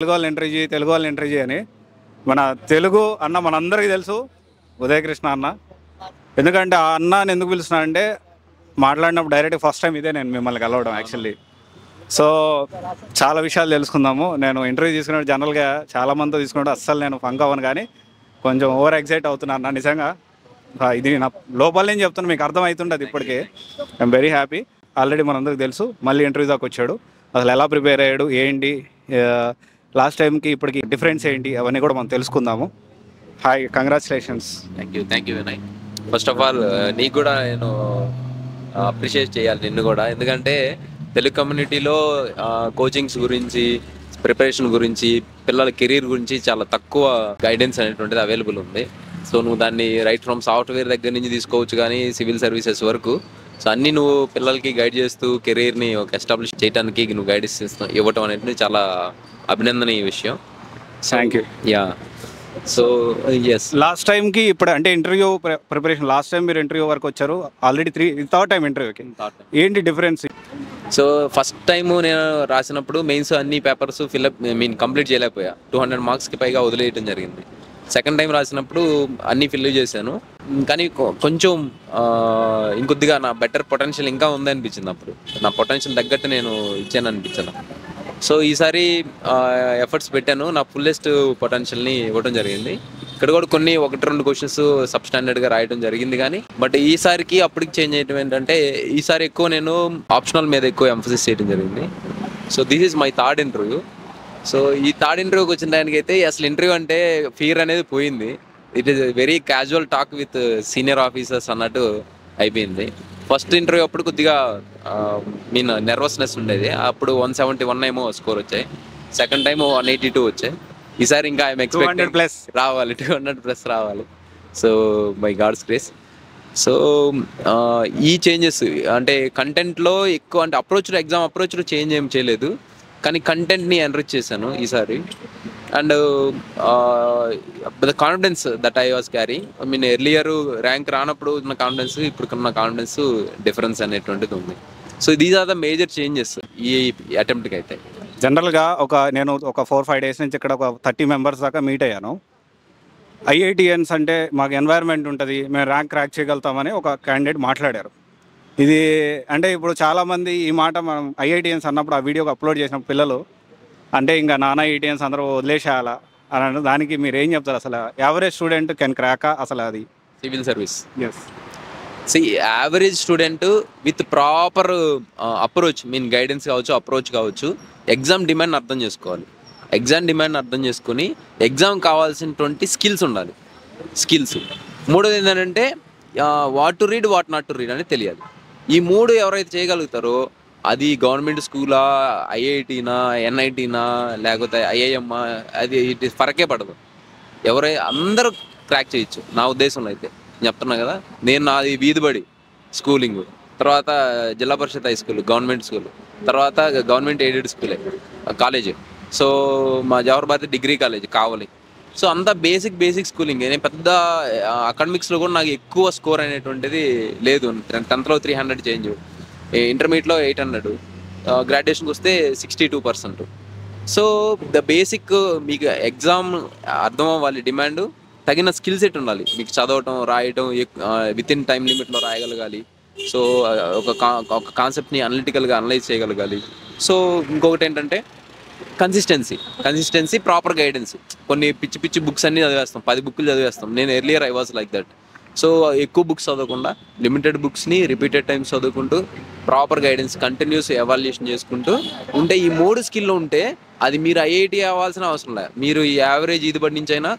తెలుగు వాళ్ళని ఎంట్రీ చేయని మన తెలుగు అన్న మనందరికీ తెలుసు ఉదయకృష్ణ అన్న. ఎందుకంటే ఆ అన్నని ఎందుకు పిలుస్తున్నా అంటే మాట్లాడినప్పుడు డైరెక్ట్ ఫస్ట్ టైం ఇదే నేను మిమ్మల్ని కలవడం యాక్చువల్లీ. సో చాలా విషయాలు తెలుసుకుందాము. నేను ఇంటర్వ్యూ తీసుకున్నప్పుడు జనరల్గా చాలామందితో తీసుకున్నప్పుడు అస్సలు నేను ఫంక్ అవ్వను, కానీ కొంచెం ఓవర్ ఎక్సైట్ అవుతున్నాను అన్న నిజంగా. ఇది నా లోపల నేను చెప్తున్నా, మీకు అర్థమవుతుంటుంది ఇప్పటికే. I'm very happy. ఆల్రెడీ మనందరికి తెలుసు మళ్ళీ ఇంటర్వ్యూ దాకా వచ్చాడు, అసలు ఎలా ప్రిపేర్ అయ్యాడు ఏంటి, లాస్ట్ టైంకి ఇప్పటికి డిఫరెన్స్ ఏంటి అవన్నీ కూడా మనం తెలుసుకుందాము. Hi, congratulations. Thank you Vinay. First of all నీకు కూడా నేను అప్రిషియేట్ చేయాలి నిన్ను కూడా, ఎందుకంటే తెలుగు కమ్యూనిటీలో కోచింగ్స్ గురించి, ప్రిపరేషన్ గురించి, పిల్లల కెరీర్ గురించి చాలా తక్కువ గైడెన్స్ అనేటువంటిది అవైలబుల్ ఉంది. సో నువ్వు దాన్ని రైట్ ఫ్రమ్ సాఫ్ట్వేర్ దగ్గర నుంచి తీసుకోవచ్చు, కానీ సివిల్ సర్వీసెస్ వరకు సో అన్నీ నువ్వు పిల్లలకి గైడ్ చేస్తూ కెరీర్ని ఒక ఎస్టాబ్లిష్ చేయడానికి నువ్వు గైడెన్స్ ఇవ్వటం అనేది చాలా అభినందనీయ విషయం. Thank you. Yeah, so yes. Last టైంకి ఇప్పుడు అంటే ఇంటర్వ్యూ ప్రిపరేషన్, లాస్ట్ టైం మీరు ఇంటర్వ్యూ వరకు వచ్చారు, ఆల్రెడీ థర్డ్ టైం ఇంటర్వ్యూకి, ఏంటి డిఫరెన్స్? సో ఫస్ట్ టైము నేను రాసినప్పుడు మెయిన్స్ అన్ని పేపర్స్ కంప్లీట్ చేయలేకపోయా, 200 మార్క్స్కి పైగా వదిలేయటం జరిగింది. సెకండ్ టైం రాసినప్పుడు అన్నీ ఫిల్ చేశాను, కానీ కొంచెం ఇంకొద్దిగా నా బెటర్ పొటెన్షియల్ ఇంకా ఉందనిపించింది. అప్పుడు నా పొటెన్షియల్ తగ్గట్టు నేను ఇచ్చాను అనిపించాను. సో ఈసారి ఎఫర్ట్స్ పెట్టాను, నా ఫుల్లెస్ట్ పొటెన్షియల్ని ఇవ్వడం జరిగింది. ఇక్కడ కూడా కొన్ని 1-2 క్వశ్చన్స్ సబ్ స్టాండర్డ్గా రాయడం జరిగింది, కానీ బట్ ఈసారికి అప్పటికి చేంజ్ చేయడం ఏంటంటే ఈసారి ఎక్కువ నేను ఆప్షనల్ మీద ఎక్కువ ఎంఫసిస్ చేయడం జరిగింది. So this is my third interview. So ఈ థర్డ్ ఇంటర్వ్యూకి వచ్చిన దానికైతే అసలు ఇంటర్వ్యూ అంటే ఫియర్ అనేది పోయింది. It is very casual talk with senior officers అన్నట్టు అయిపోయింది. ఫస్ట్ ఇంటర్వ్యూ అప్పుడు కొద్దిగా నెర్వస్నెస్ ఉండేది, అప్పుడు 171 ఏమో స్కోర్ వచ్చాయి. సెకండ్ టైం 182 వచ్చాయి. ఈసారి ఇంకా ఐఎమ్ ఎక్స్పెక్టింగ్ రావాలి, 200+ రావాలి. So by God's grace. So ఈ చేంజెస్ అంటే కంటెంట్లో ఎక్కువ, అంటే ఎగ్జామ్ అప్రోచ్లో చేంజ్ ఏం చేయలేదు, కానీ కంటెంట్ని ఎన్రిచ్ చేశాను ఈసారి. And the confidence that I was carry, earlier rank రానప్పుడు ఉన్న కాన్ఫిడెన్స్ ఇప్పుడున్న కాన్ఫిడెన్స్ డిఫరెన్స్ అనేటువంటిది ఉంది. So these are the major changes ఈ అటెంప్ట్కి అయితే. జనరల్గా నేను ఒక 4-5 డేస్ నుంచి ఇక్కడ ఒక 30 మెంబర్స్ దాకా మీట్ అయ్యాను. ఐఐటిఎన్స్ అంటే మాకు ఎన్వైర్న్మెంట్ ఉంటుంది, మేము ర్యాంక్ క్రాక్ చేయగలుగుతామని ఒక క్యాండిడేట్ మాట్లాడారు. ఇది అంటే ఇప్పుడు చాలామంది ఈ మాట మనం ఐఐటిఎన్స్ అన్నప్పుడు ఆ వీడియోకి అప్లోడ్ చేసిన పిల్లలు అంటే ఇంకా నాన్న ఐఐటిఎన్స్ అందరూ వదిలేసేయాలా అని అంటే దానికి మీరు ఏం చెప్తారు? అసలు యావరేజ్ స్టూడెంట్ కెన్ క్రాకా అసలు అది civil service? Yes. Average student with proper approach, guidance కావచ్చు, అప్రోచ్ కావచ్చు, ఎగ్జామ్ డిమాండ్ అర్థం చేసుకోవాలి. ఎగ్జామ్ డిమాండ్ అర్థం చేసుకుని ఎగ్జామ్ కావాల్సినటువంటి స్కిల్స్ ఉండాలి. మూడోది ఏంటంటే what to read, what not to read అనేది తెలియాలి. ఈ మూడు ఎవరైతే చేయగలుగుతారో అది గవర్నమెంట్ స్కూలా, ఐఐటీనా, ఎన్ఐటీనా, లేకపోతే ఐఐఎమ్మా, అది ఫరకే పడదు. అందరూ క్రాక్ చేయొచ్చు నా ఉద్దేశంలో అయితే. చెప్తున్నా కదా, నాది వీధిబడి స్కూలింగ్, తర్వాత జిల్లా పరిషత్ హై స్కూల్, గవర్నమెంట్ స్కూల్, తర్వాత గవర్నమెంట్ ఎయిడెడ్ స్కూలే కాలేజ్. సో మా జవహర్ భారతి డిగ్రీ కాలేజ్ కావాలి. సో అంతా బేసిక్ స్కూలింగ్. నేను పెద్ద అకాడమిక్స్లో కూడా నాకు ఎక్కువ స్కోర్ అనేటువంటిది లేదు. 10th 300 చేంజ్, ఇంటర్మీడియట్లో 800, గ్రాడ్యుయేషన్కి వస్తే 62%. సో ద బేసిక్ మీకు ఎగ్జామ్ అర్థం అవ్వాలి, డిమాండ్ తగిన స్కిల్ సెట్ ఉండాలి. మీకు చదవటం, రాయటం, విత్ ఇన్ టైం లిమిట్లో రాయగలగాలి. సో ఒక కాన్సెప్ట్ని అనలిటికల్గా అనలైజ్ చేయగలగాలి. సో ఇంకొకటి ఏంటంటే కన్సిస్టెన్సీ, ప్రాపర్ గైడెన్స్. కొన్ని పిచ్చి బుక్స్ అన్నీ చదివేస్తాం, 10 బుక్లు చదివేస్తాం. నేను earlier I was like that. So ఎక్కువ బుక్స్ చదవకుండా లిమిటెడ్ బుక్స్ని రిపీటెడ్ టైమ్స్ చదువుకుంటూ ప్రాపర్ గైడెన్స్, కంటిన్యూస్ ఎవాల్యుయేషన్ చేసుకుంటూ ఉంటే, ఈ 3 స్కిల్ ఉంటే అది మీరు ఐఐటి అవ్వాల్సిన అవసరం లేదు, మీరు ఈ యావరేజ్ ఇది నుంచి అయినా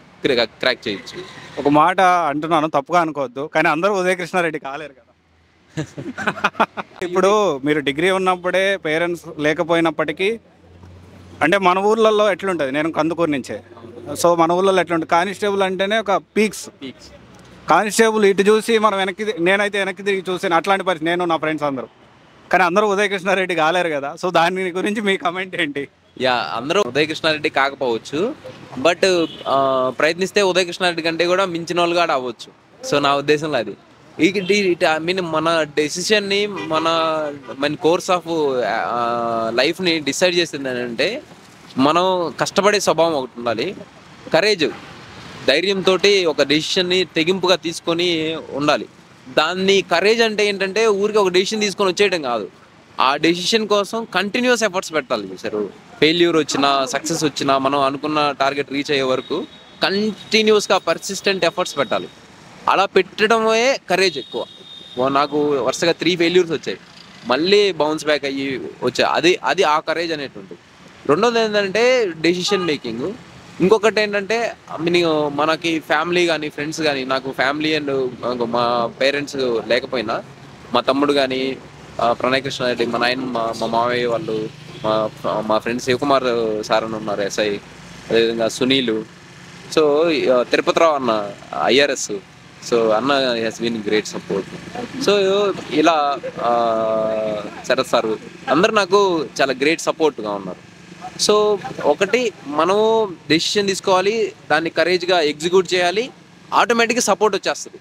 క్రాక్ చేయొచ్చు. ఒక మాట అంటున్నాను, తప్పుగా అనుకోవద్దు, కానీ అందరూ ఉదయకృష్ణారెడ్డి కాలేరు కదా. ఇప్పుడు మీరు డిగ్రీ ఉన్నప్పుడే పేరెంట్స్ లేకపోయినప్పటికీ, అంటే మన ఊర్లలో ఎట్లుంటుంది, నేను కందుకూరు నుంచే, సో మన ఊర్లలో ఎట్లుంటుంది, కానిస్టేబుల్ అంటేనే ఒక పీక్స్. కానిస్టేబుల్ ఇటు చూసి మనం నేనైతే వెనక్కి తిరిగి చూసాను, అట్లాంటి పరిస్థితి నేను, నా ఫ్రెండ్స్ అందరూ. కానీ అందరూ ఉదయకృష్ణారెడ్డి కాలేరు కదా. సో దాని గురించి మీ కమెంట్ ఏంటి? అందరూ ఉదయకృష్ణారెడ్డి కాకపోవచ్చు, బట్ ప్రయత్నిస్తే ఉదయకృష్ణారెడ్డి కంటే కూడా మించిన వాళ్ళు కూడా అవ్వచ్చు. సో నా ఉద్దేశంలో అది మన డెసిషన్ని, మన కోర్స్ ఆఫ్ లైఫ్ని డిసైడ్ చేసింది అంటే మనం కష్టపడే స్వభావం ఒకటి ఉండాలి, కరేజ్ ధైర్యంతో ఒక డెసిషన్ని తెగింపుగా తీసుకొని ఉండాలి. దాన్ని కరేజ్ అంటే ఏంటంటే ఊరికి ఒక డెసిషన్ తీసుకొని వచ్చేయడం కాదు, ఆ డెసిషన్ కోసం కంటిన్యూస్ ఎఫర్ట్స్ పెట్టాలి. చూసారు, ఫెయిల్యూర్ వచ్చినా సక్సెస్ వచ్చినా మనం అనుకున్న టార్గెట్ రీచ్ అయ్యే వరకు కంటిన్యూస్గా పర్సిస్టెంట్ ఎఫర్ట్స్ పెట్టాలి. అలా పెట్టడమే కరేజ్ ఎక్కువ. నాకు వరుసగా 3 ఫెయిల్యూర్స్ వచ్చాయి, మళ్ళీ బౌన్స్ బ్యాక్ అయ్యి వచ్చాయి. అది ఆ కరేజ్ అనేటువంటిది. రెండోది ఏంటంటే డెసిషన్ మేకింగ్. ఇంకొకటి ఏంటంటే మనకి ఫ్యామిలీ కానీ ఫ్రెండ్స్ కానీ, నాకు ఫ్యామిలీ అండ్ మా పేరెంట్స్ లేకపోయినా మా తమ్ముడు కానీ, ప్రణయ్ కృష్ణ రెడ్డి, మా నాయన, మా మావయ్య వాళ్ళు, మా మా ఫ్రెండ్ శివకుమార్ సార్ అని ఉన్నారు ఎస్ఐ, అదేవిధంగా సునీలు, సో తిరుపతిరావు అన్న ఐఆర్ఎస్, సో అన్న has been great support. So ఇలా శరత్ సార్ అందరు నాకు చాలా గ్రేట్ సపోర్ట్గా ఉన్నారు. సో ఒకటి మనము డెసిషన్ తీసుకోవాలి, దాన్ని కరేజ్గా ఎగ్జిక్యూట్ చేయాలి, ఆటోమేటిక్గా సపోర్ట్ వచ్చేస్తుంది.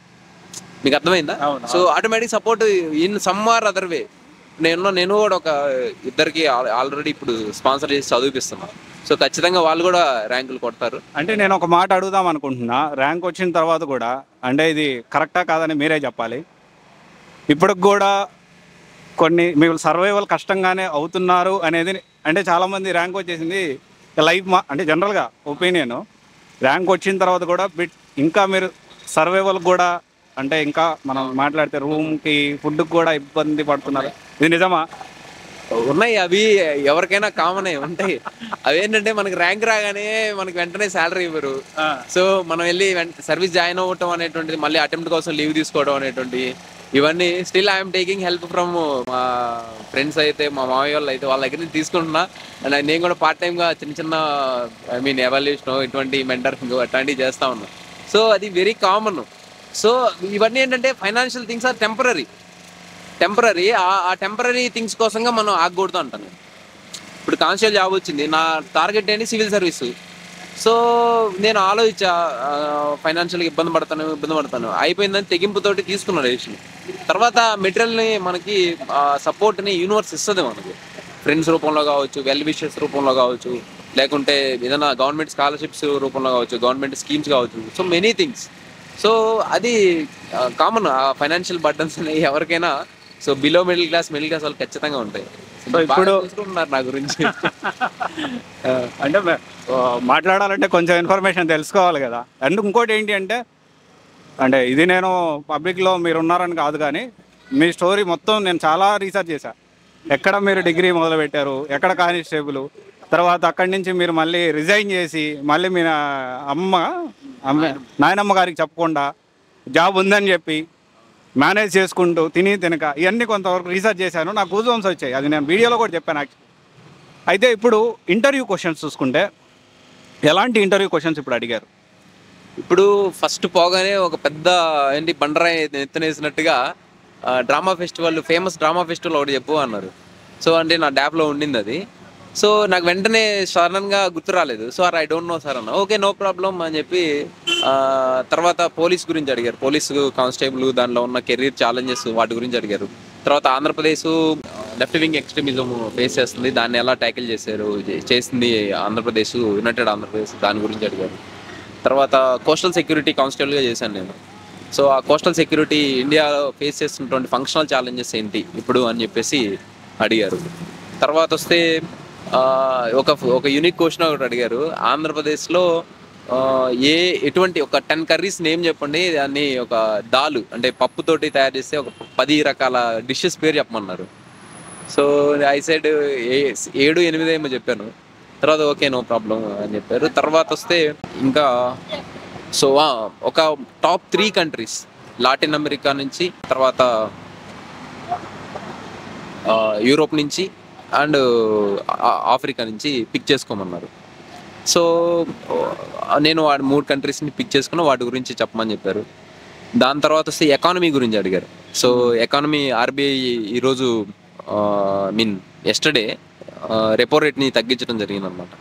మీకు అర్థమైందా? So automatic support in some or other way. నేను కూడా ఒక ఇద్దరికి ఆల్రెడీ ఇప్పుడు స్పాన్సర్ చేసి చదివిపిస్తున్నాను. సో ఖచ్చితంగా వాళ్ళు కూడా ర్యాంకులు కొడతారు. అంటే నేను ఒక మాట అడుగుదాం అనుకుంటున్నా, ర్యాంక్ వచ్చిన తర్వాత కూడా అంటే ఇది కరెక్టా కాదని మీరే చెప్పాలి. ఇప్పటికి కూడా కొన్ని మీరు సర్వైవల్ కష్టంగానే అవుతున్నారు అనేది, అంటే చాలామంది ర్యాంక్ వచ్చేసింది లైఫ్ అంటే జనరల్గా ఒపీనియన్, ర్యాంక్ వచ్చిన తర్వాత కూడా ఇంకా మీరు సర్వైవల్ కూడా అంటే ఇంకా మనం మాట్లాడితే రూమ్కి ఫుడ్కి కూడా ఇబ్బంది పడుతున్నారు, ఇది నిజమా? ఉన్నాయి, అవి ఎవరికైనా కామనే ఉంటాయి. అవి ఏంటంటే మనకి ర్యాంక్ రాగానే మనకి వెంటనే శాలరీ ఇవ్వరు. సో మనం వెళ్ళి సర్వీస్ జాయిన్ అవ్వటం అనేటువంటిది, మళ్ళీ అటెంప్ట్ కోసం లీవ్ తీసుకోవడం అనేటువంటి, ఇవన్నీ still I'm taking help from మా ఫ్రెండ్స్ అయితే, మా మామయ్య వాళ్ళు అయితే వాళ్ళ దగ్గర నుంచి తీసుకుంటున్నా. అండ్ నేను కూడా పార్ట్ టైమ్గా చిన్న ఎవాల్యుయేషన్ ఇటువంటి మెంటరింగ్ అట్లాంటివి చేస్తూ ఉన్నా. సో అది వెరీ కామన్. సో ఇవన్నీ ఏంటంటే ఫైనాన్షియల్ థింగ్స్ ఆర్ టెంపరీ. ఆ టెంపరీ థింగ్స్ కోసంగా మనం ఆగకూడదు అంటాను. ఇప్పుడు కానిస్టేబుల్ జాబ్ వచ్చింది, నా టార్గెట్ ఏంటి సివిల్ సర్వీసు. సో నేను ఆలోచించా, ఫైనాన్షియల్గా ఇబ్బంది పడతాను అయిపోయిందని తెగింపుతోటి తీసుకున్న డెసిషన్. తర్వాత మెటీరియల్ని మనకి సపోర్ట్ని యూనివర్స్ ఇస్తుంది మనకి, ఫ్రెండ్స్ రూపంలో కావచ్చు, వెల్ విషెస్ రూపంలో కావచ్చు, లేకుంటే ఏదైనా గవర్నమెంట్ స్కాలర్షిప్స్ రూపంలో కావచ్చు, గవర్నమెంట్ స్కీమ్స్ కావచ్చు. So many things. సో అది కామన్, ఫైనాన్షియల్ బర్డన్స్ అనేవి ఎవరికైనా. సో బిలో మిడిల్ క్లాస్ వాళ్ళు ఖచ్చితంగా ఉంటాయి. సో ఇప్పుడు చూసుకుంటున్నారు నా గురించి. అంటే మాట్లాడాలంటే కొంచెం ఇన్ఫర్మేషన్ తెలుసుకోవాలి కదా. అండ్ ఇంకోటి ఏంటి అంటే ఇది నేను పబ్లిక్లో మీరు ఉన్నారని కాదు, కానీ మీ స్టోరీ మొత్తం నేను చాలా రీసెర్చ్ చేశాను. ఎక్కడ మీరు డిగ్రీ మొదలుపెట్టారు, ఎక్కడ కానిస్టేబుల్, తర్వాత అక్కడి నుంచి మీరు మళ్ళీ రిజైన్ చేసి మళ్ళీ మీ నాయనమ్మ గారికి చెప్పకుండా జాబ్ ఉందని చెప్పి మేనేజ్ చేసుకుంటూ తినక ఇవన్నీ కొంతవరకు రీసెర్చ్ చేశాను. నాకు గూజ్బంప్స్ వచ్చాయి, అది నేను వీడియోలో కూడా చెప్పాను యాక్చువల్లీ. అయితే ఇప్పుడు ఇంటర్వ్యూ క్వశ్చన్స్ చూసుకుంటే ఎలాంటి ఇంటర్వ్యూ క్వశ్చన్స్ ఇప్పుడు అడిగారు? ఇప్పుడు ఫస్ట్ పోగానే ఒక పెద్ద బండరాయి ఎత్తునేసినట్టుగా ఫేమస్ డ్రామా ఫెస్టివల్ ఒకటి చెప్పు అన్నారు. సో అంటే నా డ్యాప్లో ఉండింది అది. సో నాకు వెంటనే సడన్గా గుర్తు రాలేదు. So I don't know sir అన్న. ఓకే, నో ప్రాబ్లం అని చెప్పి తర్వాత పోలీస్ గురించి అడిగారు, పోలీసు కానిస్టేబుల్ దానిలో ఉన్న కెరీర్ ఛాలెంజెస్ వాటి గురించి అడిగారు. తర్వాత Andhra Pradesh left wing extremism face చేస్తుంది, దాన్ని ఎలా ట్యాకిల్ చేసింది ఆంధ్రప్రదేశ్, యునైటెడ్ ఆంధ్రప్రదేశ్, దాని గురించి అడిగారు. తర్వాత కోస్టల్ సెక్యూరిటీ కానిస్టేబుల్గా చేశాను నేను. సో ఆ కోస్టల్ సెక్యూరిటీ ఇండియాలో ఫేస్ చేస్తున్నటువంటి ఫంక్షనల్ ఛాలెంజెస్ ఏంటి ఇప్పుడు అని చెప్పేసి అడిగారు. తర్వాత వస్తే ఒక యూనిక్ క్వశ్చన్ ఒకటి అడిగారు, ఆంధ్రప్రదేశ్లో ఎటువంటి ఒక 10 కర్రీస్ నేమ్ చెప్పండి, దాన్ని ఒక దాలు అంటే పప్పుతోటి తయారు చేస్తే ఒక 10 రకాల డిషెస్ పేరు చెప్పమన్నారు. సో ఐ సైడ్ 7-8 ఏమో చెప్పాను. తర్వాత ఓకే, నో ప్రాబ్లం అని చెప్పారు. తర్వాత వస్తే ఇంకా ఒక టాప్ 3 కంట్రీస్ లాటిన్ అమెరికా నుంచి, తర్వాత యూరోప్ నుంచి అండ్ ఆఫ్రికా నుంచి పిక్ చేసుకోమన్నారు. సో నేను 3 కంట్రీస్ని పిక్ చేసుకుని వాటి గురించి చెప్పమని చెప్పారు. దాని తర్వాత వస్తే ఎకానమీ గురించి అడిగారు. సో ఎకానమీ, ఆర్బీఐ ఈరోజు ఎస్టర్డే రెపో రేట్ని తగ్గించడం జరిగిందనమాట.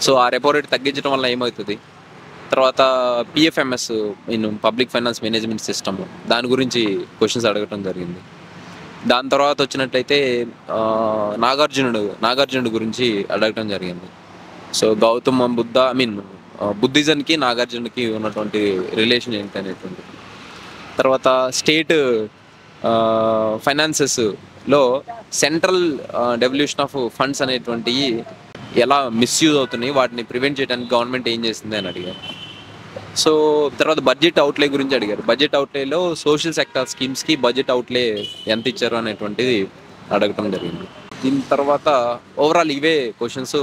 సో ఆ రెపో రేట్ తగ్గించడం వల్ల ఏమవుతుంది, తర్వాత PFMS public finance management system, దాని గురించి క్వశ్చన్స్ అడగటం జరిగింది. దాని తర్వాత వచ్చినట్లయితే నాగార్జునుడు గురించి అడగటం జరిగింది. సో గౌతమ బుద్ధ బుద్ధిజంకి నాగార్జునకి ఉన్నటువంటి రిలేషన్ ఏంటి అనేటువంటి. తర్వాత స్టేట్ ఫైనాన్సెస్లో సెంట్రల్ డెవల్యూషన్ ఆఫ్ ఫండ్స్ అనేటువంటివి ఎలా మిస్యూజ్ అవుతున్నాయి, వాటిని ప్రివెంట్ చేయడానికి గవర్నమెంట్ ఏం చేసింది అని అడిగారు. సో తర్వాత బడ్జెట్ అవుట్లే గురించి అడిగారు. బడ్జెట్ అవుట్లేలో సోషల్ సెక్టర్ స్కీమ్స్కి బడ్జెట్ అవుట్లే ఎంత ఇచ్చారు అనేటువంటిది అడగటం జరిగింది. దీని తర్వాత ఓవరాల్ ఇవే క్వశ్చన్స్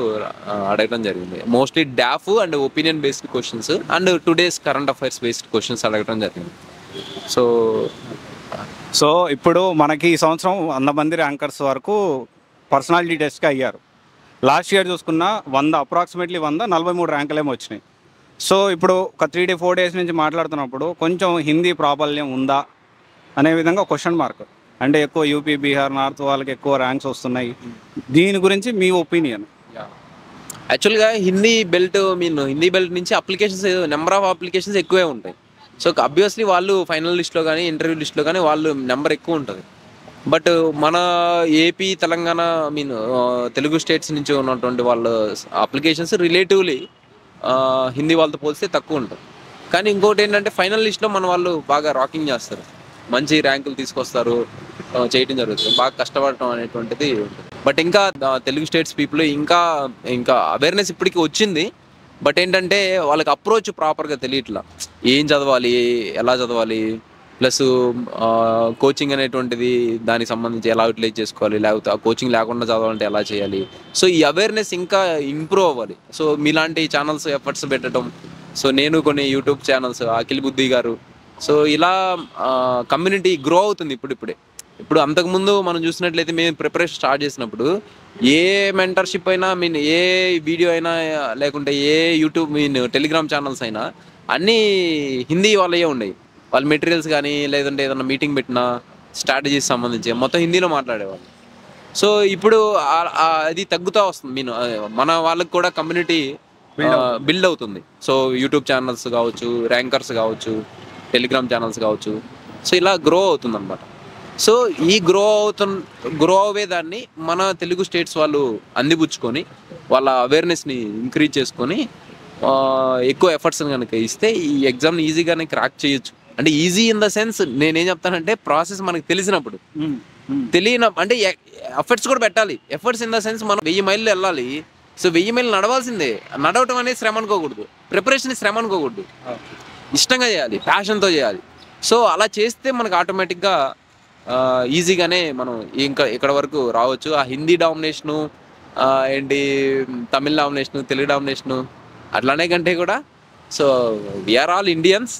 అడగడం జరిగింది. Mostly DOF and opinion based questions and today's current affairs based questions అడగడం జరిగింది. సో ఇప్పుడు మనకి ఈ సంవత్సరం 100 మంది ర్యాంకర్స్ వరకు పర్సనాలిటీ టెస్ట్కి అయ్యారు. లాస్ట్ ఇయర్ చూసుకున్న 100 అప్రాక్సిమేట్లీ 43 ర్యాంకులేమో వచ్చినాయి. సో ఇప్పుడు ఒక 3-4 డేస్ నుంచి మాట్లాడుతున్నప్పుడు కొంచెం హిందీ ప్రాబల్యం ఉందా అనే విధంగా క్వశ్చన్ మార్క్. అంటే ఎక్కువ యూపీ, బీహార్, నార్త్ వాళ్ళకి ఎక్కువ ర్యాంక్స్ వస్తున్నాయి. దీని గురించి మీ ఒపీనియన్? యాక్చువల్గా హిందీ బెల్ట్ నుంచి అప్లికేషన్స్, నెంబర్ ఆఫ్ అప్లికేషన్స్ ఎక్కువే ఉంటాయి. సో అబ్వియస్లీ వాళ్ళు ఫైనల్ లిస్ట్లో కానీ ఇంటర్వ్యూ లిస్ట్లో కానీ వాళ్ళు నెంబర్ ఎక్కువ ఉంటుంది. బట్ మన ఏపీ, తెలంగాణ తెలుగు స్టేట్స్ నుంచి ఉన్నటువంటి వాళ్ళ అప్లికేషన్స్ రిలేటివ్లీ హిందీ వాళ్ళతో పోలిస్తే తక్కువ ఉంటుంది. కానీ ఇంకోటి ఏంటంటే ఫైనల్ లిస్ట్లో మన వాళ్ళు బాగా రాకింగ్ చేస్తారు, మంచి ర్యాంకులు తీసుకొస్తారు, చేయడం జరుగుతుంది, బాగా కష్టపడటం అనేటువంటిది. బట్ ఇంకా తెలుగు స్టేట్స్ పీపుల్ ఇంకా అవేర్నెస్ ఇప్పటికీ వచ్చింది. బట్ ఏంటంటే వాళ్ళకి అప్రోచ్ ప్రాపర్గా తెలియట్లా, ఏం చదవాలి, ఎలా చదవాలి, ప్లస్ కోచింగ్ అనేటువంటిది దానికి సంబంధించి ఎలా యూటిలైజ్ చేసుకోవాలి, లేకపోతే ఆ కోచింగ్ లేకుండా చదవాలంటే ఎలా చేయాలి. సో ఈ అవేర్నెస్ ఇంకా ఇంప్రూవ్ అవ్వాలి. సో మీలాంటి ఛానల్స్ ఎఫర్ట్స్ పెట్టడం, సో నేను కొన్ని యూట్యూబ్ ఛానల్స్, అఖిల్ బుద్ధి గారు, సో ఇలా కమ్యూనిటీ గ్రో అవుతుంది ఇప్పుడిప్పుడే. ఇప్పుడు అంతకుముందు మనం చూసినట్లయితే మేము ప్రిపరేషన్ స్టార్ట్ చేసినప్పుడు ఏ మెంటర్షిప్ అయినా ఏ వీడియో అయినా లేకుంటే ఏ యూట్యూబ్ టెలిగ్రామ్ ఛానల్స్ అయినా అన్నీ హిందీ వాళ్ళే ఉండేవి. వాళ్ళ మెటీరియల్స్ కానీ లేదంటే ఏదైనా మీటింగ్ పెట్టినా స్ట్రాటజీస్ సంబంధించి మొత్తం హిందీలో మాట్లాడేవాళ్ళు. సో ఇప్పుడు అది తగ్గుతూ వస్తుంది. మన వాళ్ళకి కూడా కమ్యూనిటీ బిల్డ్ అవుతుంది. సో యూట్యూబ్ ఛానల్స్ కావచ్చు, ర్యాంకర్స్ కావచ్చు, టెలిగ్రామ్ ఛానల్స్ కావచ్చు, సో ఇలా గ్రో అవుతుంది అనమాట. సో ఈ గ్రో అవ్వేదాన్ని మన తెలుగు స్టేట్స్ వాళ్ళు అందిపుచ్చుకొని వాళ్ళ అవేర్నెస్ని ఇంక్రీజ్ చేసుకొని ఎక్కువ ఎఫర్ట్స్ కనుక ఇస్తే ఈ ఎగ్జామ్ని ఈజీగానే క్రాక్ చేయొచ్చు. అంటే ఈజీ ఇన్ ద సెన్స్ నేనేం చెప్తానంటే ప్రాసెస్ మనకు తెలిసినప్పుడు, అంటే ఎఫర్ట్స్ కూడా పెట్టాలి. ఎఫర్ట్స్ ఇన్ ద సెన్స్ మనం 1000 మైళ్ళు వెళ్ళాలి. సో 1000 మైళ్ళు నడవాల్సిందే. నడవటం అనేది శ్రమ అనుకోకూడదు, ప్రిపరేషన్ శ్రమ అనుకోకూడదు, ఇష్టంగా చేయాలి, ప్యాషన్తో చేయాలి. సో అలా చేస్తే మనకు ఆటోమేటిక్గా ఈజీగానే మనం ఇంకా ఇక్కడ వరకు రావచ్చు. ఆ హిందీ డామినేషను ఏంటి, తమిళ డామినేషను, తెలుగు డామినేషను అట్లానే కంటే కూడా so we are all Indians.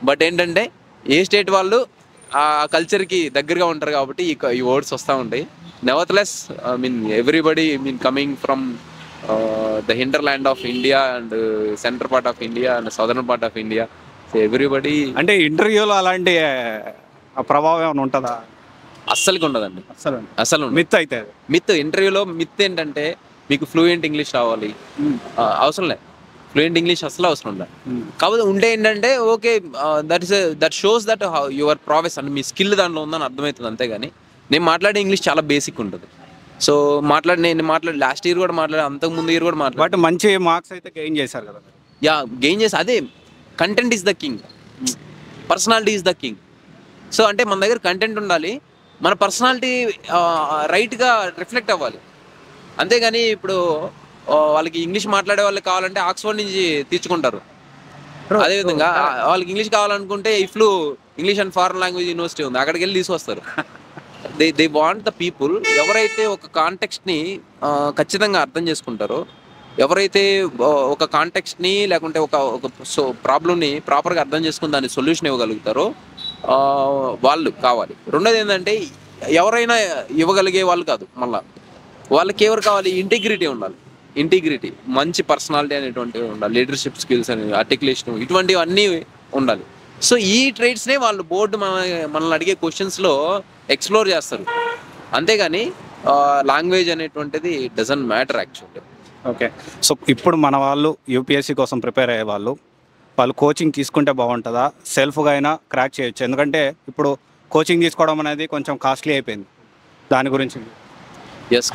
But ఏంటంటే ఏ స్టేట్ వాళ్ళు ఆ కల్చర్కి దగ్గరగా ఉంటారు కాబట్టి ఈ వర్డ్స్ వస్తూ ఉంటాయి. Nevertheless everybody coming from the hinterland of India and centre part of India and southern part of India. So everybody అంటే ఇంటర్వ్యూలో అలాంటి ప్రభావం ఏమైనా ఉంటుందా? అస్సలుగా ఉండదండి. అసలు మిత్ ఇంటర్వ్యూలో మిత్ ఏంటంటే మీకు ఫ్లూయెంట్ ఇంగ్లీష్ రావాలి, అవసరం లేదు. ఫ్లూయెంట్ ఇంగ్లీష్ అసలు అవసరం లేదు. కాకపోతే ఉంటే ఏంటంటే okay, that shows that your prowess అంటే మీ స్కిల్ దాంట్లో ఉందని అర్థమవుతుంది. అంతేగాని నేను మాట్లాడే ఇంగ్లీష్ చాలా బేసిక్ ఉంటుంది. సో నేను మాట్లాడి లాస్ట్ ఇయర్ కూడా మాట్లాడే, అంతకు ముందు ఇయర్ కూడా మాట్లాడే. బట్ మంచి మార్క్స్ అయితే గెయిన్ చేశారు కదా. గెయిన్ చేసి అదే content is the king, personality is the king. So అంటే మన దగ్గర కంటెంట్ ఉండాలి, మన పర్సనాలిటీ రైట్గా రిఫ్లెక్ట్ అవ్వాలి. అంతేగాని ఇప్పుడు వాళ్ళకి ఇంగ్లీష్ మాట్లాడే వాళ్ళకి కావాలంటే ఆక్స్ఫర్డ్ నుంచి తీర్చుకుంటారు. అదేవిధంగా వాళ్ళకి ఇంగ్లీష్ కావాలనుకుంటే EFLU English and foreign language university ఉంది, అక్కడికి వెళ్ళి తీసుకొస్తారు. దే వాంట్ ద పీపుల్ ఎవరైతే ఒక కాంటెక్స్ట్ని ఖచ్చితంగా అర్థం చేసుకుంటారో, ఎవరైతే ఒక కాంటెక్స్ట్ని లేకుంటే ఒక ప్రాబ్లమ్ని ప్రాపర్గా అర్థం చేసుకుని దాన్ని సొల్యూషన్ ఇవ్వగలుగుతారో వాళ్ళు కావాలి. రెండోది ఏంటంటే ఎవరైనా ఇవ్వగలిగే వాళ్ళు కాదు, మళ్ళీ వాళ్ళకి ఎవరు కావాలి, ఇంటిగ్రిటీ ఉండాలి. ఇంటిగ్రిటీ, మంచి పర్సనాలిటీ అనేటువంటివి ఉండాలి, లీడర్షిప్ స్కిల్స్ అని, ఆర్టికులేషన్, ఇటువంటివన్నీ ఉండాలి. సో ఈ ట్రేడ్స్నే వాళ్ళు బోర్డు మనల్ని అడిగే క్వశ్చన్స్లో ఎక్స్ప్లోర్ చేస్తారు. అంతేగాని లాంగ్వేజ్ అనేటువంటిది doesn't matter actually. Okay. So ఇప్పుడు మన వాళ్ళు యూపీఎస్సీ కోసం ప్రిపేర్ అయ్యే వాళ్ళు కోచింగ్ తీసుకుంటే బాగుంటుందా, సెల్ఫ్గా అయినా క్రాక్ చేయొచ్చు? ఎందుకంటే ఇప్పుడు కోచింగ్ తీసుకోవడం అనేది కొంచెం కాస్ట్లీ అయిపోయింది. దాని గురించి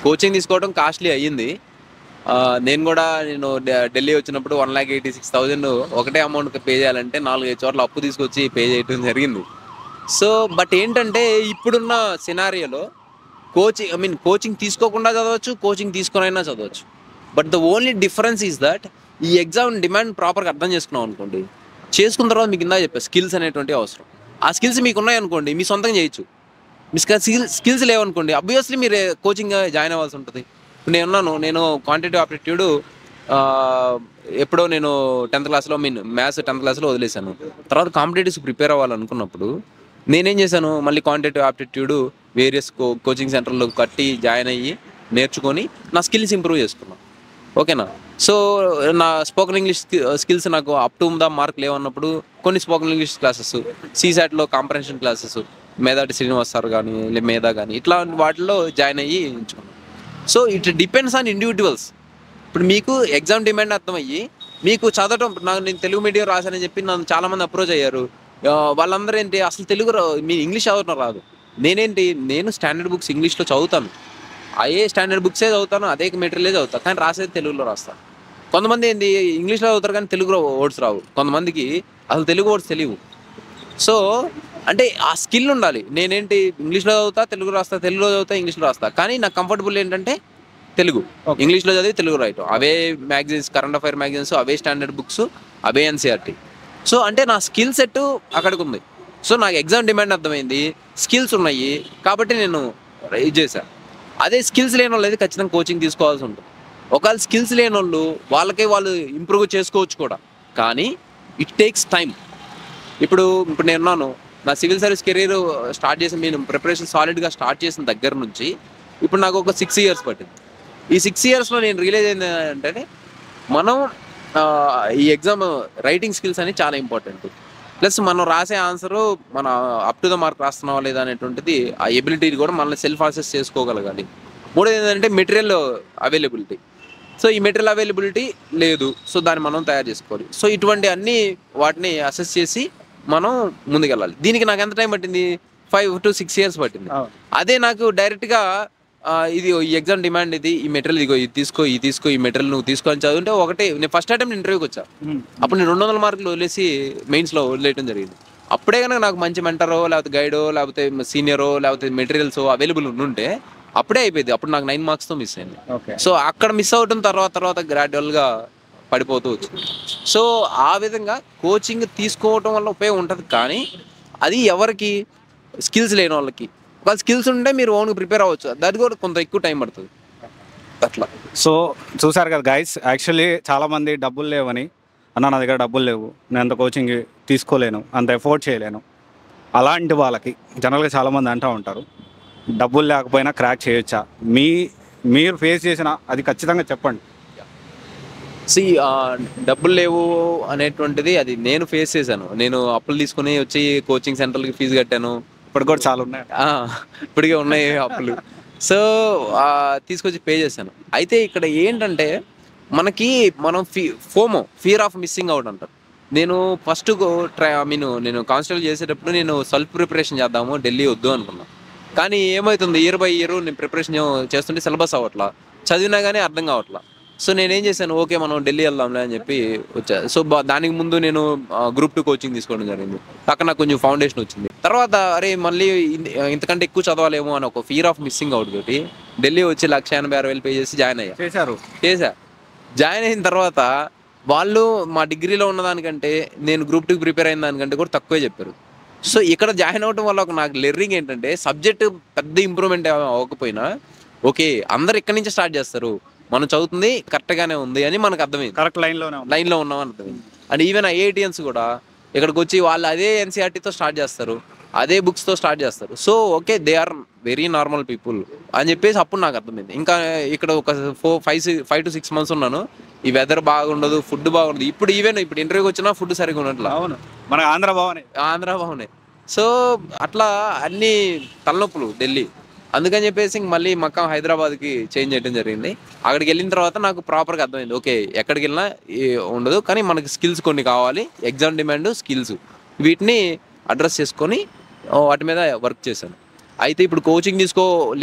కోచింగ్ తీసుకోవడం కాస్ట్లీ అయ్యింది. నేను ఢిల్లీ వచ్చినప్పుడు 1,86,000 ఒకటే అమౌంట్ పే చేయాలంటే 4-5 చోట్ల అప్పు తీసుకొచ్చి పే చేయడం జరిగింది. సో బట్ ఏంటంటే ఇప్పుడున్న సినారియోలో కోచింగ్ తీసుకోకుండా చదవచ్చు, కోచింగ్ తీసుకునైనా చదవచ్చు. But the only difference is that ఈ ఎగ్జామ్ డిమాండ్ ప్రాపర్గా అర్థం చేసుకున్నాం అనుకోండి, చేసుకున్న తర్వాత మీకు ఇందా చెప్పే స్కిల్స్ అనేటువంటి అవసరం. ఆ స్కిల్స్ మీకు ఉన్నాయనుకోండి మీ సొంతంగా చేయొచ్చు. మీ స్కిల్స్ లేవనుకోండి అబ్వియస్లీ మీరు కోచింగ్ జాయిన్ అవ్వాల్సి ఉంటుంది. ఇప్పుడు నేను క్వాంటిటేటివ్ ఆప్టిట్యూడ్ ఎప్పుడో నేను 10th క్లాస్లో మ్యాథ్స్ 10th క్లాస్లో వదిలేశాను. తర్వాత కాంపిటేటివ్స్ ప్రిపేర్ అవ్వాలనుకున్నప్పుడు నేనేం చేశాను, మళ్ళీ క్వాంటిటేటివ్ ఆప్టిట్యూడ్ వేరియస్ కోచింగ్ సెంటర్లో కట్టి జాయిన్ అయ్యి నేర్చుకొని నా స్కిల్స్ ఇంప్రూవ్ చేసుకున్నాను. ఓకేనా. సో నా స్పోకెన్ ఇంగ్లీష్ స్కిల్స్ నాకు అప్ టు ద మార్క్ లేవన్నప్పుడు కొన్ని స్పోకెన్ ఇంగ్లీష్ క్లాసెస్, సీసాట్లో comprehension classes, Medhati Srinivas sir కానీ మేధా కానీ ఇట్లాంటి వాటిలో జాయిన్ అయ్యి ఎంచుకున్నాను. So it depends on individuals. ఇప్పుడు మీకు ఎగ్జామ్ డిమాండ్ అర్థమయ్యి మీకు చదవటం, నేను తెలుగు మీడియం రాశానని చెప్పి నన్ను చాలామంది అప్రోచ్ అయ్యారు. వాళ్ళందరూ ఏంటి అసలు తెలుగు మీ ఇంగ్లీష్ చదవటం రాదు. నేను స్టాండర్డ్ బుక్స్ ఇంగ్లీష్లో చదువుతాను, అదే స్టాండర్డ్ బుక్సే చదువుతాను, అదే మెటీరియలే చదువుతాను, కానీ రాసేది తెలుగులో రాస్తాను. కొంతమంది ఏంటి ఇంగ్లీష్లో చదువుతారు కానీ తెలుగు వర్డ్స్ రావు, కొంతమందికి అసలు తెలుగు వర్డ్స్ తెలియవు. సో అంటే ఆ స్కిల్ ఉండాలి. నేనేంటి ఇంగ్లీష్లో చదువుతా, తెలుగు రాస్తా, తెలుగులో చదువుతా, ఇంగ్లీష్లో రాస్తా, కానీ నాకు కంఫర్టబుల్ ఏంటంటే తెలుగు. ఇంగ్లీష్లో చదివి తెలుగు రాయటం, అవే మ్యాగజైన్స్, కరెంట్ అఫైర్ మ్యాగజైన్స్, అవే స్టాండర్డ్ బుక్స్, అవే ఎన్సీఆర్టీ. సో అంటే నా స్కిల్ సెట్ అక్కడికి ఉంది. సో నాకు ఎగ్జామ్ డిమాండ్ అర్థమైంది, స్కిల్స్ ఉన్నాయి కాబట్టి నేను ఇది చేశాను. అదే స్కిల్స్ లేని వాళ్ళు అయితే ఖచ్చితంగా కోచింగ్ తీసుకోవాల్సి ఉంటుంది. ఒకవేళ స్కిల్స్ లేని వాళ్ళు ఇంప్రూవ్ చేసుకోవచ్చు కూడా, కానీ ఇట్ టేక్స్ టైం. ఇప్పుడు నేనున్నాను, నా సివిల్ సర్వీస్ కెరీర్ స్టార్ట్ చేసిన నేను ప్రిపరేషన్ సాలిడ్గా స్టార్ట్ చేసిన దగ్గర నుంచి ఇప్పుడు నాకు ఒక 6 years పట్టింది. ఈ 6 yearsలో నేను రియలైజ్ అయింది ఏంటంటే మనం ఈ ఎగ్జామ్ రైటింగ్ స్కిల్స్ అని చాలా ఇంపార్టెంట్. ప్లస్ మనం రాసే ఆన్సరు మన అప్ టు ద మార్క్ రాస్తున్నావా లేదా అనేటువంటిది ఆ ఎబిలిటీ కూడా మనల్ని సెల్ఫ్ అసెస్ చేసుకోగలగాలి. మూడోది ఏంటంటే మెటీరియల్ అవైలబిలిటీ. సో ఈ మెటీరియల్ అవైలబిలిటీ లేదు, సో దాన్ని మనం తయారు చేసుకోవాలి. సో ఇటువంటి అన్ని వాటిని అసెస్ చేసి మనం ముందుకెళ్ళాలి. దీనికి నాకు ఎంత టైం పట్టింది, 5 to 6 years పట్టింది. అదే నాకు డైరెక్ట్గా ఇది ఈ ఎగ్జామ్ డిమాండ్ ఇది, ఈ మెటీరియల్ ఇదిగో ఇది తీసుకో ఈ మెటీరియల్ నువ్వు తీసుకో అని చదువుంటే ఒకటే. నేను ఫస్ట్ అటెంప్ట్ ఇంటర్వ్యూకి వచ్చా, అప్పుడు నేను 200 మార్కులు వదిలేసి మెయిన్స్లో వదిలేయడం జరిగింది. అప్పుడే కనుక నాకు మంచి మెంటరో లేకపోతే గైడో లేకపోతే సీనియరో లేకపోతే మెటీరియల్స్ అవైలబుల్ ఉంటే అప్పుడే అయిపోయింది. అప్పుడు నాకు 9 marksతో మిస్ అయింది. సో అక్కడ మిస్ అవటం తర్వాత గ్రాడ్యువల్గా పడిపోతూ వచ్చింది. సో ఆ విధంగా కోచింగ్ తీసుకోవటం వల్ల ఉపయోగం ఉంటుంది, కానీ అది ఎవరికి, స్కిల్స్ లేని వాళ్ళకి. ఒకవేళ స్కిల్స్ ఉంటే మీరు ఓన్గా ప్రిపేర్ అవ్వచ్చు, అది కూడా కొంత ఎక్కువ టైం పడుతుంది అట్లా. సో చూసారు కదా గైస్, యాక్చువల్లీ చాలామంది డబ్బులు లేవని, అన్న నా దగ్గర డబ్బులు లేవు, నేను అంత కోచింగ్ తీసుకోలేను, అంత ఎఫోర్డ్ చేయలేను, అలాంటి వాళ్ళకి జనరల్గా చాలామంది అంటూ ఉంటారు డబ్బులు లేకపోయినా క్రాక్ చేయొచ్చా. మీరు ఫేస్ చేసిన అది ఖచ్చితంగా చెప్పండి. డబ్బులు లేవు అనేటువంటిది అది నేను ఫేస్ చేశాను. నేను అప్పులు తీసుకుని వచ్చి కోచింగ్ సెంటర్లకి ఫీజు కట్టాను. ఇప్పుడు కూడా చాలా ఉన్నాయి, ఇప్పటికే ఉన్నాయి అప్పులు. సో తీసుకొచ్చి పే చేశాను. అయితే ఇక్కడ ఏంటంటే మనం ఫియర్ ఆఫ్ మిస్సింగ్ అవుట్ అంటారు. నేను ఫస్ట్ నేను కానిస్టేబుల్ చేసేటప్పుడు నేను సెల్ఫ్ ప్రిపరేషన్ చేద్దాము, ఢిల్లీ వద్దు అనుకున్నాను. కానీ ఏమవుతుంది, ఇయర్ బై ఇయర్ నేను ప్రిపరేషన్ చేస్తుంటే సిలబస్ అవ్వట్లా, చదివినా కానీ అర్థం కావట్లా. సో నేనేం చేశాను, ఓకే మనం ఢిల్లీ వెళ్దాంలే అని చెప్పి వచ్చా. సో దానికి ముందు నేను Group 2 కోచింగ్ తీసుకోవడం జరిగింది. అక్కడ నాకు కొంచెం ఫౌండేషన్ వచ్చింది. తర్వాత అరే మళ్ళీ ఇంతకంటే ఎక్కువ చదవాలేమో అని ఒక ఫియర్ ఆఫ్ మిస్సింగ్ అవుట్ తోటి ఢిల్లీ వచ్చి 1,86,000 పే చేసి జాయిన్ చేశా. జాయిన్ అయిన తర్వాత వాళ్ళు మా డిగ్రీలో ఉన్నదానికంటే నేను Group 2 ప్రిపేర్ అయిన దానికంటే కూడా తక్కువే చెప్పారు. సో ఇక్కడ జాయిన్ అవడం వల్ల నాకు లెర్నింగ్ ఏంటంటే సబ్జెక్ట్ పెద్ద ఇంప్రూవ్మెంట్ అవ్వకపోయినా ఓకే అందరు ఇక్కడి నుంచి స్టార్ట్ చేస్తారు, మనం చదువుతుంది కరెక్ట్గానే ఉంది అని మనకు అర్థమైంది, కరెక్ట్ లైన్లో ఉన్నామని అర్థమైంది. అండ్ ఈవెన్ IITians కూడా ఇక్కడికి వచ్చి వాళ్ళు అదే NCERTతో స్టార్ట్ చేస్తారు, అదే బుక్స్తో స్టార్ట్ చేస్తారు. So okay they are very normal people అని చెప్పేసి అప్పుడు నాకు అర్థమైంది. ఇంకా ఇక్కడ ఒక 5 to 6 months ఉన్నాను. ఈ వెదర్ బాగుండదు, ఫుడ్ బాగుండదు. ఇప్పుడు ఇంటర్వ్యూకి వచ్చినా ఫుడ్ సరిగా ఉండట్లా. అవును, మన ఆంధ్ర బాగున్నాయి. సో అట్లా అన్ని తలనొప్పులు ఢిల్లీ. అందుకని చెప్పేసి మళ్ళీ మక్కా హైదరాబాద్కి చేంజ్ చేయడం జరిగింది. అక్కడికి వెళ్ళిన తర్వాత నాకు ప్రాపర్గా అర్థమైంది, ఓకే ఎక్కడికి వెళ్ళినా ఉండదు, కానీ మనకి స్కిల్స్ కొన్ని కావాలి, ఎగ్జామ్ డిమాండ్ స్కిల్స్, వీటిని అడ్రస్ చేసుకొని వాటి మీద వర్క్ చేశాను. అయితే ఇప్పుడు కోచింగ్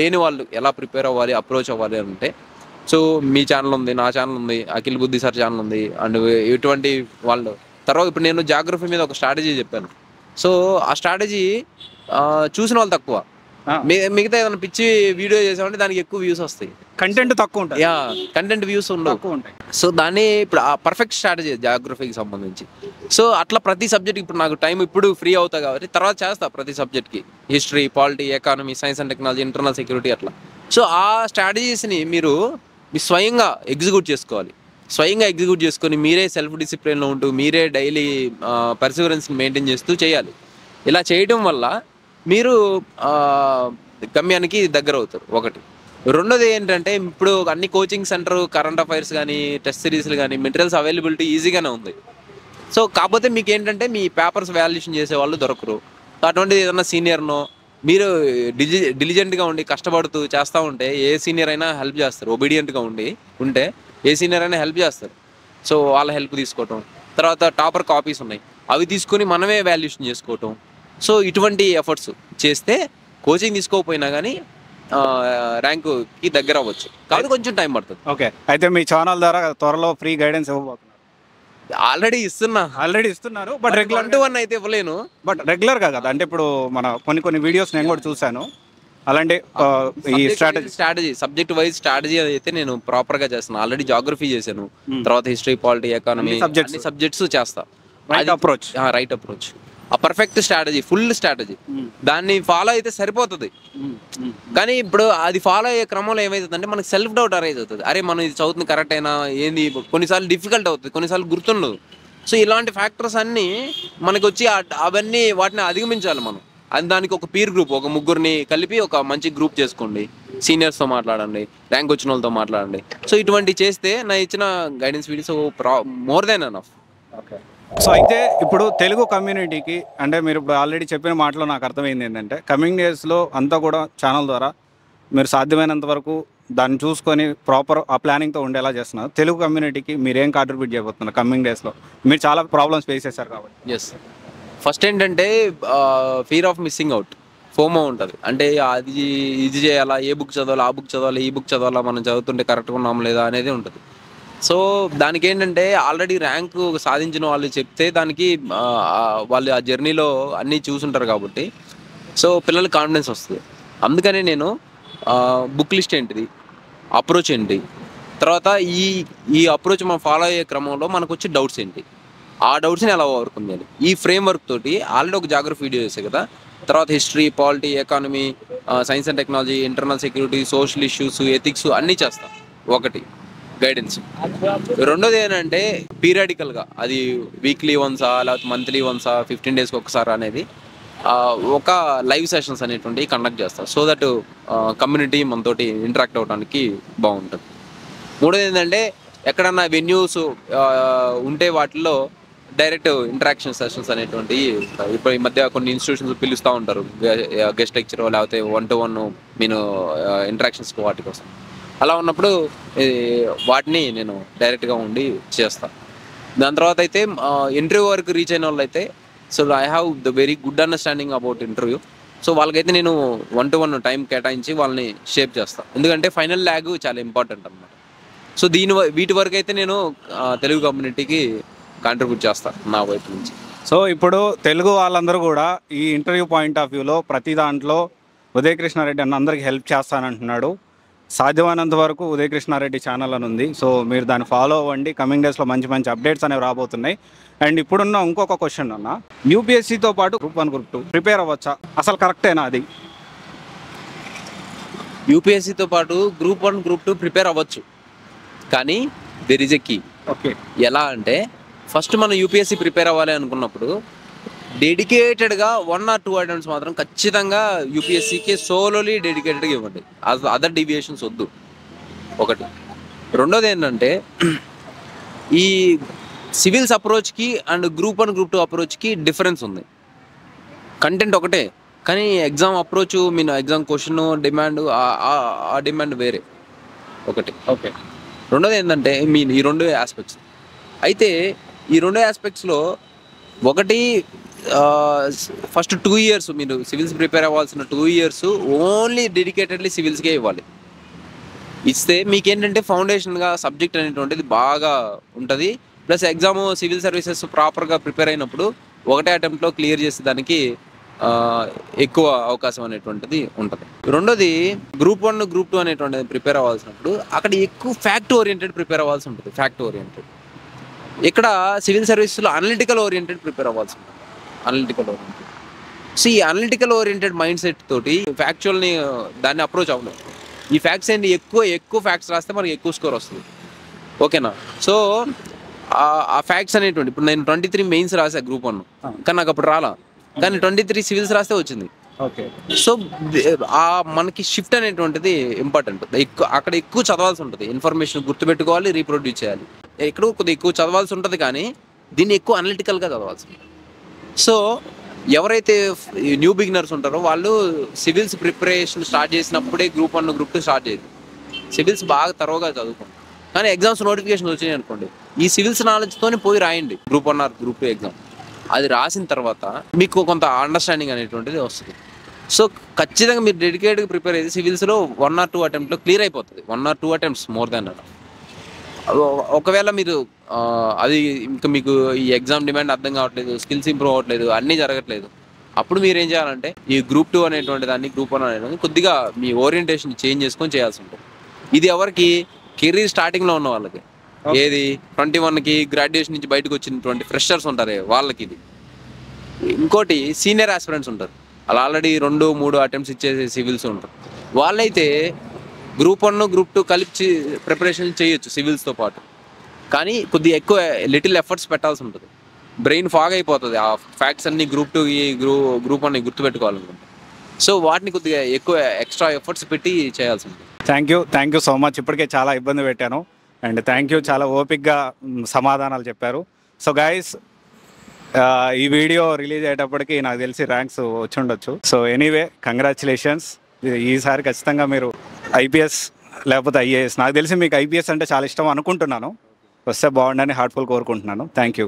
లేని వాళ్ళు ఎలా ప్రిపేర్ అవ్వాలి, అప్రోచ్ అవ్వాలి అంటే సో మీ ఛానల్ ఉంది, నా ఛానల్ ఉంది, అఖిల్ బుద్ధి సార్ ఛానల్ ఉంది, అండ్ ఇటువంటి వాళ్ళు. తర్వాత ఇప్పుడు నేను జాగ్రఫీ మీద ఒక స్ట్రాటజీ చెప్పాను. సో ఆ స్ట్రాటజీ చూసిన వాళ్ళు తక్కువ. మిగతా ఏదైనా పిచ్చి వీడియో చేసామంటే దానికి ఎక్కువ వ్యూస్ వస్తాయి, కంటెంట్ తక్కువ ఉంటుంది. కంటెంట్ వ్యూస్ ఉండవు, తక్కువ ఉంటాయి. సో దాన్ని ఇప్పుడు ఆ పర్ఫెక్ట్ స్ట్రాటజీ జాగ్రఫీకి సంబంధించి. సో అట్లా ప్రతి సబ్జెక్ట్ ఇప్పుడు నాకు టైం ఇప్పుడు ఫ్రీ అవుతా కాబట్టి తర్వాత చేస్తా ప్రతి సబ్జెక్ట్కి, history, polity, economy, science and technology, internal security అట్లా. సో ఆ స్ట్రాటజీస్ని మీరు స్వయంగా ఎగ్జిక్యూట్ చేసుకోవాలి. స్వయంగా ఎగ్జిక్యూట్ చేసుకొని మీరే సెల్ఫ్ డిసిప్లిన్లో ఉంటూ మీరే డైలీ పర్సివరెన్స్ని మెయింటైన్ చేస్తూ చేయాలి. ఇలా చేయడం వల్ల మీరు గమ్యానికి దగ్గర అవుతారు. ఒకటి. రెండోది ఏంటంటే ఇప్పుడు అన్ని కోచింగ్ సెంటర్, కరెంట్ అఫైర్స్ కానీ, టెస్ట్ సిరీస్లు కానీ, మెటీరియల్స్ అవైలబిలిటీ ఈజీగానే ఉంది. సో కాకపోతే మీకు ఏంటంటే మీ పేపర్స్ వాల్యుయేషన్ చేసే వాళ్ళు దొరకరు. అటువంటిది ఏదన్నా సీనియర్నో మీరు డిలిజెంట్గా ఉండి కష్టపడుతూ చేస్తూ ఉంటే ఏ సీనియర్ అయినా హెల్ప్ చేస్తారు. ఒబీడియంట్గా ఉంటే ఏ సీనియర్ అయినా హెల్ప్ చేస్తారు. సో వాళ్ళ హెల్ప్ తీసుకోవటం, తర్వాత టాపర్ కాపీస్ ఉన్నాయి అవి తీసుకొని మనమే వాల్యుయేషన్ చేసుకోవటం. సో ఇటువంటి ఎఫర్ట్స్ చేస్తే కోచింగ్ తీసుకోకపోయినా కానీ ర్యాంకుకి దగ్గర అవ్వచ్చు. కాబట్టి కొంచెం టైం పడుతుంది. ఓకే, అయితే మీ ఛానల్ ద్వారా త్వరలో ఫ్రీ గైడెన్స్ ఇవ్వబోతున్నారు? ఆల్రెడీ ఇస్తున్నారు, బట్ రెగ్యులర్ 1-to-1 అయితే ఇవ్వలేను. బట్ రెగ్యులర్గా కదా, అంటే ఇప్పుడు మన కొన్ని వీడియోస్ నేను కూడా చూశాను. అలాంటి ఈ స్ట్రాటజీ సబ్జెక్ట్ వైజ్ స్ట్రాటజీ అయితే నేను ప్రాపర్ గా చేస్తాను. ఆల్రెడీ జాగ్రఫీ చేశాను, తర్వాత హిస్టరీ, పాలిటీ, ఎకానమీ అన్ని సబ్జెక్ట్స్ చేస్తా. రైట్ అప్రోచ్, ఆ పర్ఫెక్ట్ స్ట్రాటజీ, ఫుల్ స్ట్రాటజీ, దాన్ని ఫాలో అయితే సరిపోతుంది. కానీ ఇప్పుడు అది ఫాలో అయ్యే క్రమంలో ఏమవుతుందంటే మనకి సెల్ఫ్ డౌట్ అరైజ్ అవుతుంది. అరే మనం ఇది చదువుతుంది కరెక్ట్ అయినా ఏంది, కొన్నిసార్లు డిఫికల్ట్ అవుతుంది, కొన్నిసార్లు గుర్తుండదు. సో ఇలాంటి ఫ్యాక్టర్స్ అన్నీ మనకి వచ్చి అవన్నీ వాటిని అధిగమించాలి మనం. అది దానికి ఒక పీర్ గ్రూప్, ఒక ముగ్గురిని కలిపి ఒక మంచి గ్రూప్ చేసుకోండి, సీనియర్స్తో మాట్లాడండి, ర్యాంక్ వచ్చిన వాళ్ళతో మాట్లాడండి. సో ఇటువంటి చేస్తే నా ఇచ్చిన guidance videos more than enough. Okay. So అయితే ఇప్పుడు తెలుగు కమ్యూనిటీకి, అంటే మీరు ఇప్పుడు ఆల్రెడీ చెప్పిన మాటలో నాకు అర్థమైంది ఏంటంటే కమింగ్ డేస్లో అంతా కూడా ఛానల్ ద్వారా మీరు సాధ్యమైనంత వరకు దాన్ని చూసుకొని ప్రాపర్ ఆ ప్లానింగ్తో ఉండేలా చేస్తున్నారు. తెలుగు కమ్యూనిటీకి మీరు ఏం కాంట్రిబ్యూట్ చేయబోతున్నారు కమింగ్ డేస్లో? మీరు చాలా ప్రాబ్లమ్స్ ఫేస్ చేశారు కాబట్టి. ఎస్, ఫస్ట్ ఏంటంటే fear of missing out, FOMO ఉంటుంది. అంటే అది ఇది చేయాలా, ఏ బుక్ చదవాలా, ఆ బుక్ చదవాలి, ఈ బుక్ చదవాలా, మనం చదువుతుంటే కరెక్ట్గా ఉన్నాం లేదా అనేది ఉంటుంది. సో దానికి ఏంటంటే ఆల్రెడీ ర్యాంకు సాధించిన వాళ్ళు చెప్తే దానికి వాళ్ళు ఆ జర్నీలో అన్నీ చూసుంటారు కాబట్టి సో పిల్లలకి కాన్ఫిడెన్స్ వస్తుంది. అందుకనే నేను బుక్ లిస్ట్ ఏంటిది, అప్రోచ్ ఏంటి, తర్వాత ఈ అప్రోచ్ మనం ఫాలో అయ్యే క్రమంలో మనకు వచ్చే డౌట్స్ ఏంటి, ఆ డౌట్స్ని ఎలా ఓవర్కమ్ చేయాలి, ఈ ఫ్రేమ్ వర్క్ తోటి ఆల్రెడీ ఒక జాగ్రఫీ వీడియో చేసే కదా. తర్వాత history, polity, economy, science and technology, internal security, social issues, ethics అన్నీ చేస్తాం. ఒకటి గైడెన్స్. రెండోది ఏంటంటే పీరియాడికల్గా, అది వీక్లీ వన్సా లేకపోతే మంత్లీ వన్సా 15 డేస్కి ఒకసారి అనేది ఒక లైవ్ సెషన్స్ అనేటువంటి కండక్ట్ చేస్తారు. సో దట్ కమ్యూనిటీ మనతోటి ఇంటరాక్ట్ అవ్వడానికి బాగుంటుంది. మూడోది ఏంటంటే ఎక్కడన్నా వెన్యూస్ ఉంటే వాటిల్లో డైరెక్ట్ ఇంటరాక్షన్ సెషన్స్ అనేటువంటి ఇప్పుడు ఈ మధ్య కొన్ని ఇన్స్టిట్యూషన్స్ పిలుస్తూ ఉంటారు, గెస్ట్ లెక్చర్ లేకపోతే 1-to-1 నేను ఇంటరాక్షన్స్ వాటి కోసం. అలా ఉన్నప్పుడు వాటిని నేను డైరెక్ట్గా ఉండి చేస్తాను. దాని తర్వాత అయితే ఇంటర్వ్యూ వరకు రీచ్ అయిన వాళ్ళు అయితే so I have the very good understanding about interview. So వాళ్ళకైతే నేను 1-to-1 టైం కేటాయించి వాళ్ళని షేప్ చేస్తాను. ఎందుకంటే ఫైనల్ ల్యాగ్ చాలా ఇంపార్టెంట్ అన్నమాట. సో వీటి వరకు అయితే నేను తెలుగు కమ్యూనిటీకి కాంట్రిబ్యూట్ చేస్తాను నా వైపు నుంచి. సో ఇప్పుడు తెలుగు వాళ్ళందరూ కూడా ఈ ఇంటర్వ్యూ పాయింట్ ఆఫ్ వ్యూలో ప్రతి దాంట్లో ఉదయకృష్ణారెడ్డి అన్న అందరికీ హెల్ప్ చేస్తానంటున్నాడు. సాధ్యమైనంత వరకు ఉదయకృష్ణారెడ్డి ఛానల్ అని ఉంది. సో మీరు దాన్ని ఫాలో అవ్వండి. కమింగ్ డేస్లో మంచి మంచి అప్డేట్స్ అనేవి రాబోతున్నాయి. అండ్ ఇప్పుడున్న ఇంకొక క్వశ్చన్ అన్న, యూపీఎస్సీతో పాటు గ్రూప్ 1 గ్రూప్ 2 ప్రిపేర్ అవ్వచ్చా? అసలు కరెక్టేనా అది? యూపీఎస్సీతో పాటు గ్రూప్ 1 గ్రూప్ 2 ప్రిపేర్ అవ్వచ్చు, కానీ there is a key. Okay. ఎలా అంటే ఫస్ట్ మనం యూపీఎస్సీ ప్రిపేర్ అవ్వాలి అనుకున్నప్పుడు డెడికేటెడ్గా 1 or 2 ఐటమ్స్ మాత్రం ఖచ్చితంగా యూపీఎస్సీకి సోలోలీ డెడికేటెడ్గా ఇవ్వండి. అదర్ డీవియేషన్స్ వద్దు. ఒకటి. రెండోది ఏంటంటే ఈ సివిల్స్ అప్రోచ్కి అండ్ గ్రూప్ 1 గ్రూప్ 2 అప్రోచ్కి డిఫరెన్స్ ఉంది. కంటెంట్ ఒకటే, కానీ exam approach mean exam question demand ఆ డిమాండ్ వేరే. ఒకటి. ఓకే. రెండోది ఏంటంటే ఈ 2 ఆస్పెక్ట్స్. అయితే ఈ 2 ఆస్పెక్ట్స్లో ఒకటి ఫస్ట్ 2 years మీరు సివిల్స్ ప్రిపేర్ అవ్వాల్సిన 2 years ఓన్లీ డెడికేటెడ్లీ సివిల్స్కే ఇవ్వాలి. ఇస్తే మీకేంటంటే ఫౌండేషన్గా సబ్జెక్ట్ అనేటువంటిది బాగా ఉంటుంది. ప్లస్ ఎగ్జామ్ సివిల్ సర్వీసెస్ ప్రాపర్గా ప్రిపేర్ అయినప్పుడు ఒకటే అటెంప్ట్లో క్లియర్ చేసేదానికి ఎక్కువ అవకాశం అనేటువంటిది ఉంటుంది. రెండోది గ్రూప్ 1 గ్రూప్ 2 అనేటువంటిది ప్రిపేర్ అవ్వాల్సినప్పుడు అక్కడ ఎక్కువ ఫ్యాక్ట్ ఓరియంటెడ్ ప్రిపేర్ అవ్వాల్సి ఉంటుంది. Fact oriented. ఇక్కడ సివిల్ సర్వీస్లో అనలిటికల్ ఓరియంటెడ్ ప్రిపేర్ అవ్వాల్సి ఉంటుంది. Analytical oriented. సో ఈ అనలిటికల్ ఓరియంటెడ్ మైండ్ సెట్ తోటి ఫ్యాక్చువల్ని దాన్ని అప్రోచ్ అవ్వలేదు. ఈ ఫ్యాక్ట్స్ ఏంటి, ఎక్కువ ఫ్యాక్ట్స్ రాస్తే మనకి ఎక్కువ స్కోర్ వస్తుంది. ఓకేనా? సో ఆ ఫ్యాక్ట్స్ అనేటువంటి ఇప్పుడు నేను 23 మెయిన్స్ రాసా గ్రూప్ 1, కానీ నాకు అప్పుడు రాలా. కానీ 23 సివిల్స్ రాస్తే వచ్చింది. ఓకే. సో మనకి షిఫ్ట్ అనేటువంటిది ఇంపార్టెంట్. అక్కడ ఎక్కువ చదవాల్సి ఉంటుంది. ఇన్ఫర్మేషన్ గుర్తుపెట్టుకోవాలి, రీప్రొడ్యూస్ చేయాలి. ఎక్కడో కొద్దిగా ఎక్కువ చదవాల్సి ఉంటుంది, కానీ దీన్ని ఎక్కువ అనలిటికల్గా చదవాల్సి ఉంటుంది. సో ఎవరైతే న్యూ బిగినర్స్ ఉంటారో వాళ్ళు సివిల్స్ ప్రిపరేషన్ స్టార్ట్ చేసినప్పుడే గ్రూప్ 1 గ్రూప్ 2 స్టార్ట్ చేయదు. సివిల్స్ బాగా తరోగా చదువుకోండి. కానీ ఎగ్జామ్స్ నోటిఫికేషన్ వచ్చినాయి అనుకోండి, ఈ సివిల్స్ నాలెడ్జ్తోనే పోయి రాయండి గ్రూప్ 1 ఆర్ గ్రూప్ 2 ఎగ్జామ్. అది రాసిన తర్వాత మీకు కొంత అండర్స్టాండింగ్ అనేటువంటిది వస్తుంది. సో ఖచ్చితంగా మీరు డెడికేట్గా ప్రిపేర్ అయితే సివిల్స్లో 1 or 2 అటెంప్ట్లో క్లియర్ అయిపోతుంది. 1 or 2 అటెంప్ట్స్ మోర్ దాన్ అలా. ఒకవేళ మీరు అది ఇంకా మీకు ఈ ఎగ్జామ్ డిమాండ్ అర్థం కావట్లేదు, స్కిల్స్ ఇంప్రూవ్ అవ్వట్లేదు, అన్నీ జరగట్లేదు, అప్పుడు మీరు ఏం చేయాలంటే ఈ గ్రూప్ 2 అనేటువంటి దాన్ని గ్రూప్ 1 అనేటువంటి కొద్దిగా మీ ఓరియంటేషన్ చేంజ్ చేసుకొని చేయాల్సి ఉంటుంది. ఇది ఎవరికి కెరీర్ స్టార్టింగ్లో ఉన్న వాళ్ళకి, ఏది 21కి గ్రాడ్యుయేషన్ నుంచి బయటకు వచ్చినటువంటి ఫ్రెషర్స్ ఉంటారే వాళ్ళకి ఇది. ఇంకోటి సీనియర్ ఆస్పిరెంట్స్ ఉంటారు, అలా ఆల్రెడీ 2-3 అటెంప్ట్స్ ఇచ్చేసి సివిల్స్ ఉంటారు. వాళ్ళైతే గ్రూప్ 1 గ్రూప్ 2 కలిపి ప్రిపరేషన్ చేయొచ్చు సివిల్స్తో పాటు. కానీ కొద్దిగా ఎక్కువ లిటిల్ ఎఫర్ట్స్ పెట్టాల్సి ఉంటుంది. బ్రెయిన్ ఫాగ్ అయిపోతుంది ఆ ఫ్యాక్ట్స్ అన్ని గ్రూప్ 2కి గ్రూప్ 1ని గుర్తుపెట్టుకోవాలనుకుంటే. సో వాటిని కొద్దిగా ఎక్కువ ఎక్స్ట్రా ఎఫర్ట్స్ పెట్టి చేయాల్సి ఉంటుంది. Thank you so much. ఇప్పటికే చాలా ఇబ్బంది పెట్టాను. అండ్ థ్యాంక్ యూ, చాలా ఓపిక్గా సమాధానాలు చెప్పారు. సో గైస్, ఈ వీడియో రిలీజ్ అయ్యేటప్పటికి నాకు తెలిసి ర్యాంక్స్ వచ్చి ఉండొచ్చు. So anyway, congratulations. ఈసారి ఖచ్చితంగా మీరు ఐపీఎస్ లేకపోతే ఐఏఎస్, నాకు తెలిసి మీకు ఐపీఎస్ అంటే చాలా ఇష్టం అనుకుంటున్నాను, వస్తే బాగుండని హార్ట్ఫుల్ కోరుకుంటున్నాను. Thank you.